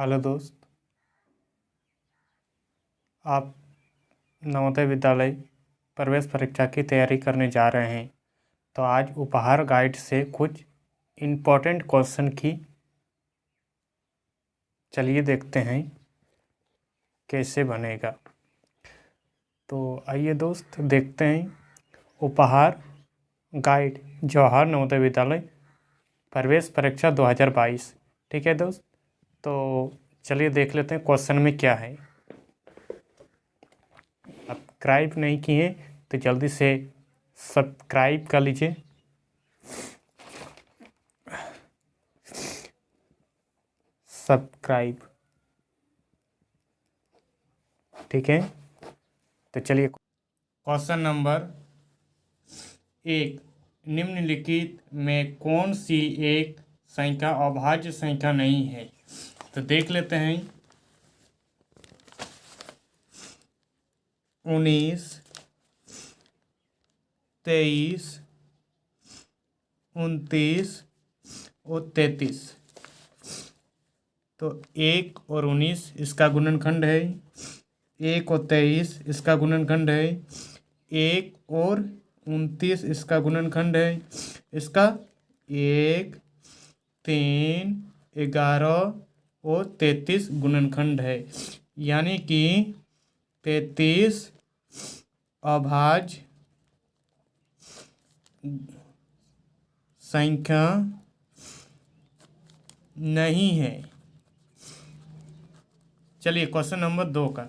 Hello दोस्त, आप नवोदय विद्यालय प्रवेश परीक्षा की तैयारी करने जा रहे हैं। तो आज उपहार गाइड से कुछ इम्पोर्टेंट क्वेश्चन की चलिए देखते हैं कैसे बनेगा। तो आइए दोस्त देखते हैं उपहार गाइड जवाहर नवोदय विद्यालय प्रवेश परीक्षा 2022। ठीक है दोस्त, तो चलिए देख लेते हैं क्वेश्चन में क्या है। सब्सक्राइब नहीं किए तो जल्दी से सब्सक्राइब कर लीजिए। सब्सक्राइब, ठीक है। तो चलिए क्वेश्चन नंबर 1, निम्नलिखित में कौन सी एक संख्या अभाज्य संख्या नहीं है। तो देख लेते हैं। 19, 23, 29 और 33। तो 1 और 19 इसका गुणनखंड है, 1 और 23 इसका गुणनखंड है, 1 और 29 इसका गुणनखंड है। इसका 1, 3, 11 और 33 गुणनखंड है, यानी कि 33 अभाज्य संख्या नहीं है। चलिए क्वेश्चन नंबर 2 का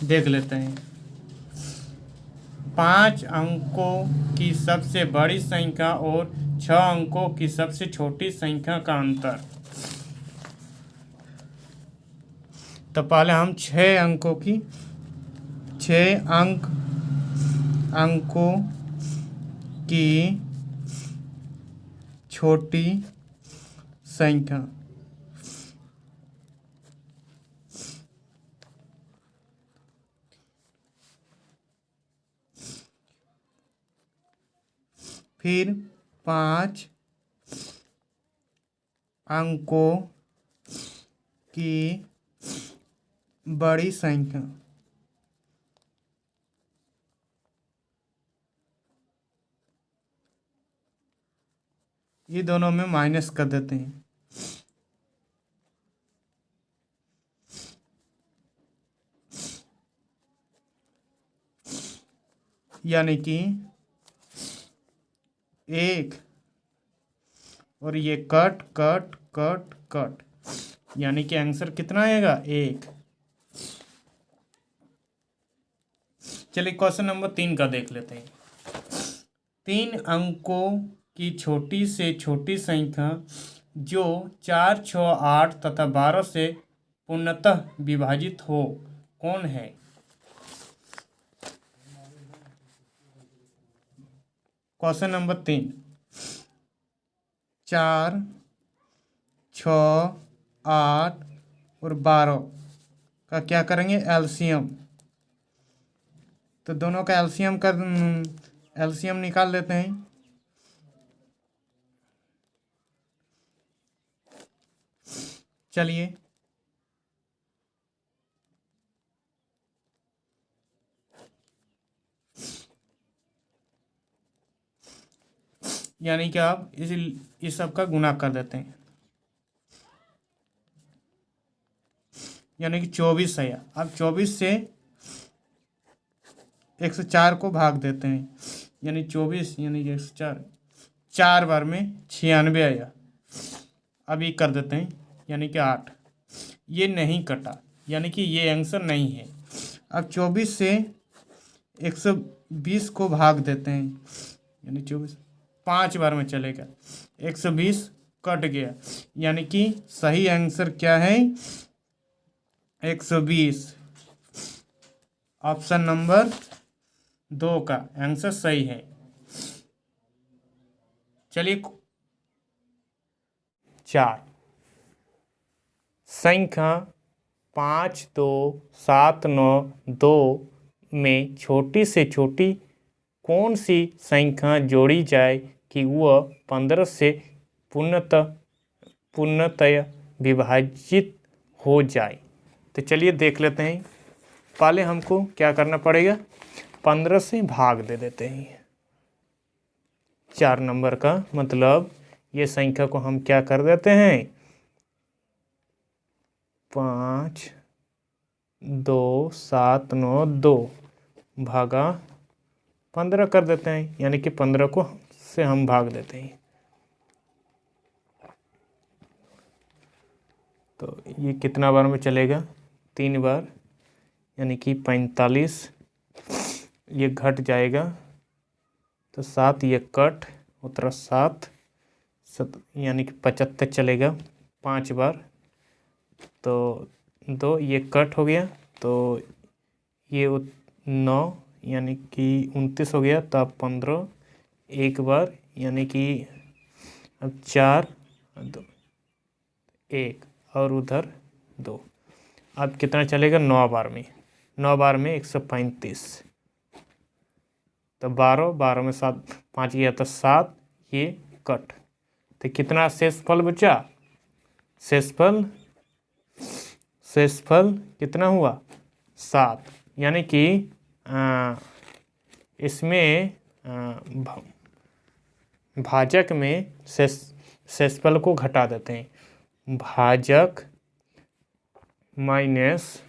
देख लेते हैं। 5 अंकों की सबसे बड़ी संख्या और 6 अंकों की सबसे छोटी संख्या का अंतर। तो पहले हम 6 अंकों की छोटी संख्या। फिर 5 अंकों की बड़ी संख्या। ये दोनों में माइनस कर देते हैं। यानी कि 1 और ये कट कट कट कट, यानी कि आंसर कितना आएगा 1। चलिए क्वेश्चन नंबर 3 का देख लेते हैं। 3 अंकों की छोटी से छोटी संख्या जो 4, 6, 8 तथा 12 से पूर्णतः विभाजित हो, कौन है। क्वेश्चन नंबर 3, 4, 6, 8 और 12 का क्या करेंगे, एलसीएम। तो दोनों का एलसीएम निकाल लेते हैं। चलिए यानी कि आप इस सब का गुणा कर देते हैं, यानी कि 24 है। अब 24 से 104 को भाग देते हैं, यानी 24 यानी कि 104 4 बार में 96 आया। अब ये कर देते हैं, यानी कि 8। ये नहीं कटा, यानी कि ये आंसर नहीं है। अब 24 से 120 को भाग देते हैं, यानी 24 5 बार में चलेगा, 120 कट गया, यानी कि सही आंसर क्या है 120। ऑप्शन नंबर 2 का आंसर सही है। चलिए 4 संख्या 5, 2, 7, 9, 2 में छोटी से छोटी कौन सी संख्या जोड़ी जाए कि वह 15 से पूर्णतः पूर्णतया विभाजित हो जाए। तो चलिए देख लेते हैं। पहले हमको क्या करना पड़ेगा, 15 से भाग दे देते हैं। 4 नंबर का मतलब ये संख्या को हम क्या कर देते हैं, 5 2 7 9 2 भागा 15 कर देते हैं, यानी कि 15 को से हम भाग देते हैं। तो ये कितना बार में चलेगा, 3 बार, यानी कि 45। ये घट जाएगा तो 7 ये कट उतरा 7 यानी कि 75 चलेगा 5 बार। तो 2 ये कट हो गया तो ये 9 यानी कि 29 हो गया। तो अब 15 एक बार, यानी कि अब 4 2 1 और उधर 2। अब कितना चलेगा, 9 बार में, 9 बार में 135। तो 12 12 में 7 5 गया तो 7, ये कट। तो कितना शेषफल बचा, शेषफल कितना हुआ, 7। यानी कि इसमें भाजक में शेषफल को घटा देते हैं। भाजक माइनस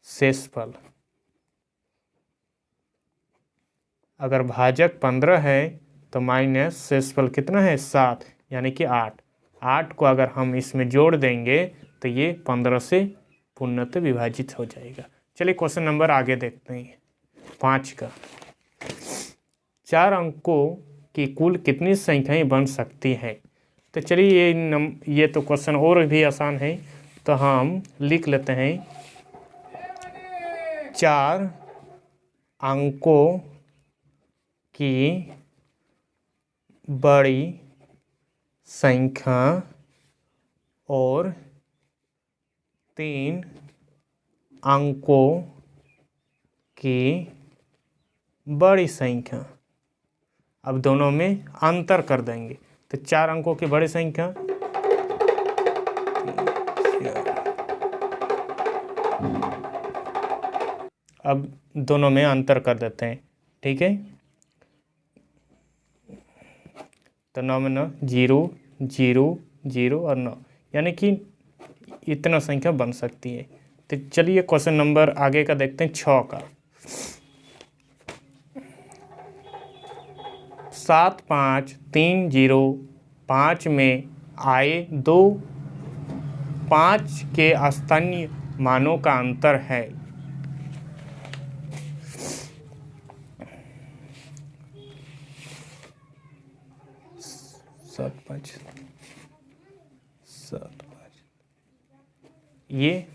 शेषफल। अगर भाजक 15 है तो माइनस शेषफल कितना है, 7, यानी कि 8। 8 को अगर हम इसमें जोड़ देंगे तो ये 15 से पूर्णतः विभाजित हो जाएगा। चलिए क्वेश्चन नंबर आगे देखते हैं, 5 का। 4 अंकों की कुल कितनी संख्याएं बन सकती हैं। तो चलिए ये तो क्वेश्चन और भी आसान है, तो हम लिख लेते हैं 4 अंकों की बड़ी संख्या और 3 अंकों की बड़ी संख्या। अब दोनों में अंतर कर देंगे। तो 4 अंकों की बड़ी संख्या, अब दोनों में अंतर कर देते हैं, ठीक है। तो 9 में 9 0 0 0 और 9, यानी कि इतना संख्या बन सकती है। तो चलिए क्वेश्चन नंबर आगे का देखते हैं, 6 का। 7 5 3 0 5 में आए 2 5 के स्थानीय मानों का अंतर है। 7 5 7 5 ये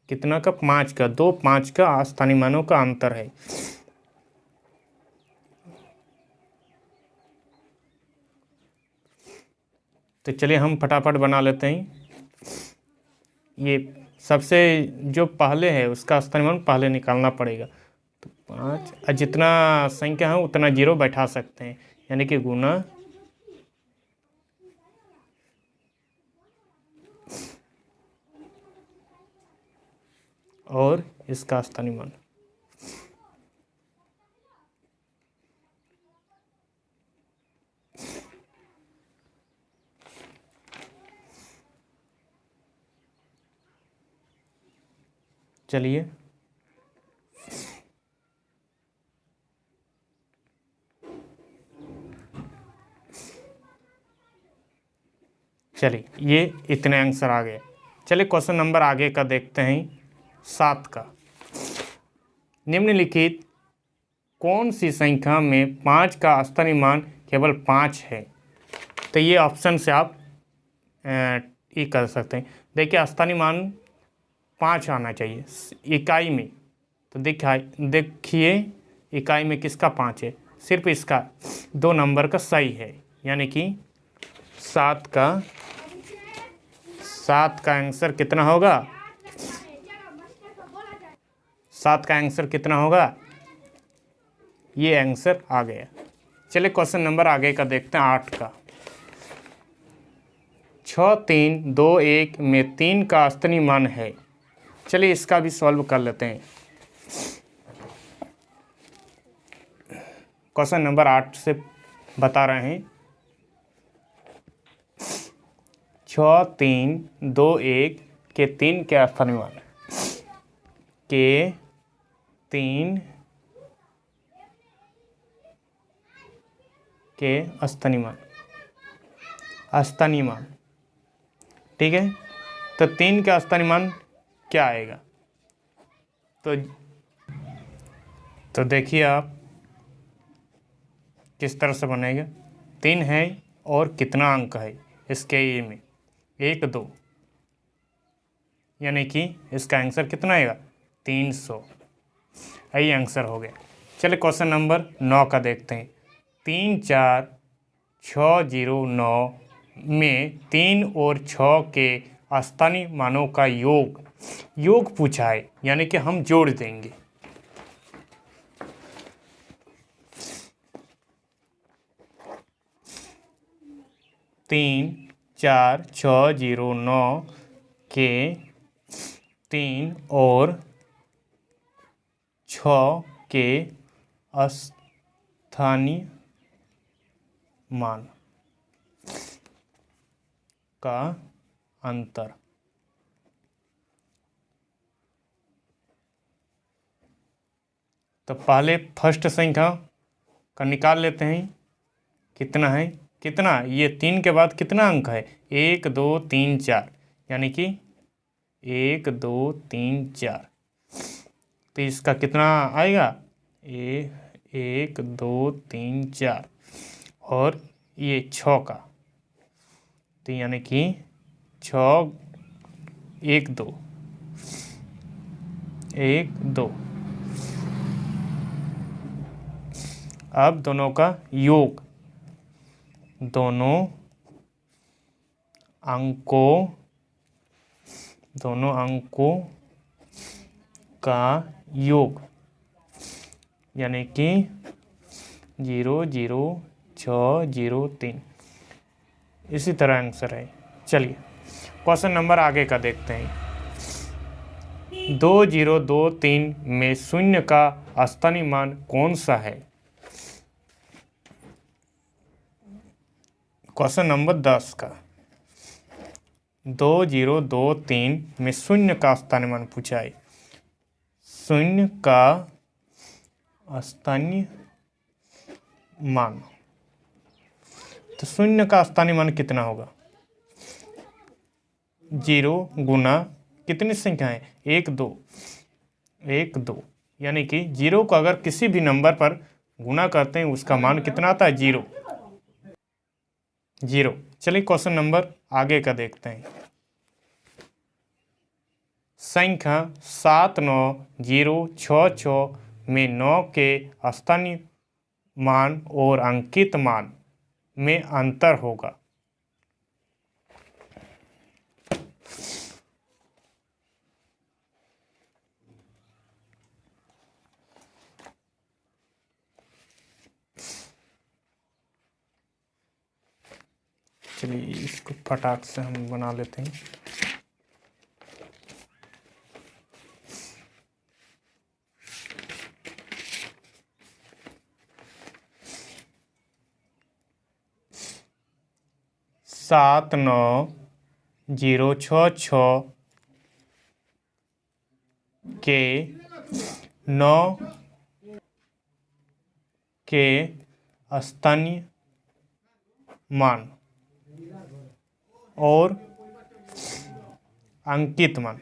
कितना का, 5 का, 2 5 का स्थानीय मानों का अंतर है। तो चलिए हम फटाफट बना लेते हैं। ये सबसे जो पहले है उसका स्थानीय मान पहले निकालना पड़ेगा। तो 5, और जितना संख्या है उतना 0 बैठा सकते हैं, यानी कि गुना और इसका स्थानीय मान। चलिए ये इतने आंसर आ गए। चलिए क्वेश्चन नंबर आगे का देखते हैं, 7 का। निम्नलिखित कौन सी संख्या में 5 का स्थानीय मान केवल 5 है। तो ये ऑप्शन से आप ये कर सकते हैं। देखिए स्थानीय मान 5 आना चाहिए इकाई में। तो देखिए इकाई में किसका 5 है, सिर्फ इसका 2 नंबर का सही है, यानी कि 7 का आंसर कितना होगा, 7 का आंसर कितना होगा, ये आंसर आ गया। चलिए क्वेश्चन नंबर आगे का देखते हैं, 8 का। 6321 में 3 का स्थानीय मान है। चलिए इसका भी सॉल्व कर लेते हैं। क्वेश्चन नंबर 8 से बता रहे हैं 6321 के 3 के स्थानीय मान के 3 के स्थानीय मान ठीक है। तो 3 का स्थानीय मान क्या आएगा? तो देखिए आप किस तरह से बनेगा। 3 है और कितना अंक है इसके ये में 1 2, यानी कि इसका आंसर कितना आएगा 300। यही आंसर हो गया। चलिए क्वेश्चन नंबर 9 का देखते हैं। 34609 में 3 और 6 के स्थानीय मानों का योग पूछा है, यानी कि हम जोड़ देंगे। तीन 4 6 0 9 के 3 और 6 के स्थानीय मान का अंतर। तो पहले फर्स्ट संख्या का निकाल लेते हैं। कितना है, कितना ये 3 के बाद कितना अंक है 1 2 3 4, यानी कि 1 2 3 4। तो इसका कितना आएगा 1 2 3 4 और ये 6 का, तो यानी कि 6 1 2 1 2। अब दोनों का योग, दोनों अंकों का योग, यानी कि 0 0 6 0 3। इसी तरह आंसर है। चलिए क्वेश्चन नंबर आगे का देखते हैं। 2023 में 0 का स्थानीय मान कौन सा है? क्वेश्चन नंबर 10 का 2023 में 0 का स्थानीय मान पूछा है। 0 का स्थानीय मान, तो 0 का स्थानीय मान कितना होगा 0 गुना कितनी संख्या है 1 2 1 2, यानी कि 0 को अगर किसी भी नंबर पर गुना करते हैं उसका मान कितना आता है 0 0। चलिए क्वेश्चन नंबर आगे का देखते हैं। संख्या 79066 में 9 के स्थानीय मान और अंकित मान में अंतर होगा। चलिए इसको फटाक से हम बना लेते हैं। सात 9 0 6 6 के 9 के स्थानीय मान और अंकित मान,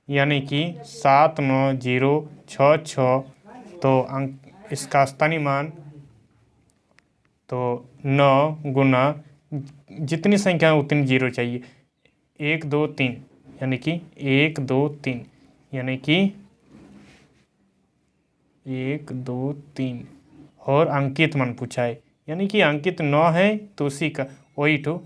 यानी कि 79066, तो अंक इसका स्थानीय मान तो 9 गुना जितनी संख्या है उतनी 0 चाहिए 1 2 3, यानी कि 1 2 3, यानी कि 1 2 3 और अंकित मान पूछा है, यानी कि अंकित 9 है तो उसी का वही तो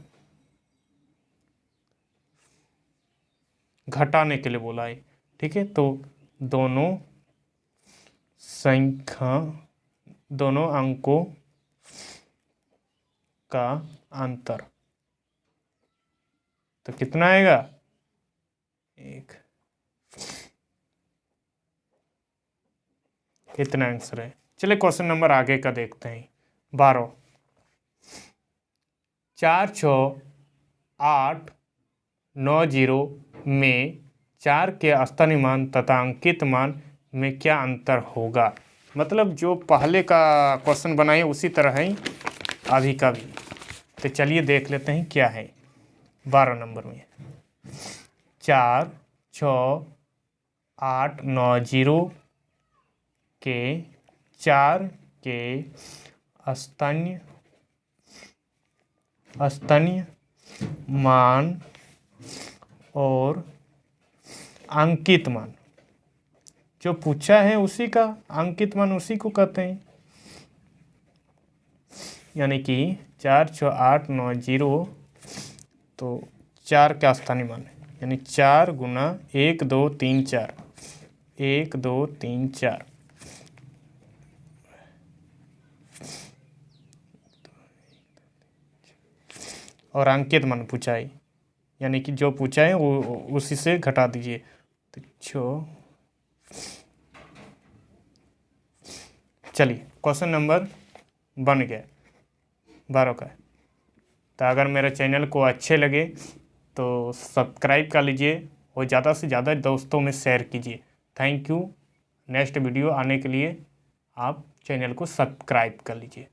घटाने के लिए बोला है। ठीक है, तो दोनों अंकों का अंतर। तो कितना आएगा? 1। कितना आंसर है? चलिए क्वेश्चन नंबर आगे का देखते हैं। 12। 4 6 8 9 0 में 4 के स्थानीय मान तथा अंकित मान में क्या अंतर होगा? मतलब जो पहले का क्वेश्चन बनाए उसी तरह है अभी का भी। तो चलिए देख लेते हैं क्या है 12 नंबर में। 4 6 8 9 0 के 4 के स्थानीय मान और अंकित मान, जो पूछा है उसी का अंकित मान उसी को कहते हैं। यानी कि 4 6 8 9 0 तो 4 का स्थानीय मान है, यानी 4 गुना 1 2 3 4, 1 2 3 4। और अंकित मान पूछा है, यानी कि जो पूछा है वो उसी से घटा दीजिए। तो चलिए क्वेश्चन नंबर बन गया 12 का। तो अगर मेरे चैनल को अच्छे लगे तो सब्सक्राइब कर लीजिए और ज़्यादा से ज़्यादा दोस्तों में शेयर कीजिए। Thank you. नेक्स्ट वीडियो आने के लिए आप चैनल को सब्सक्राइब कर लीजिए।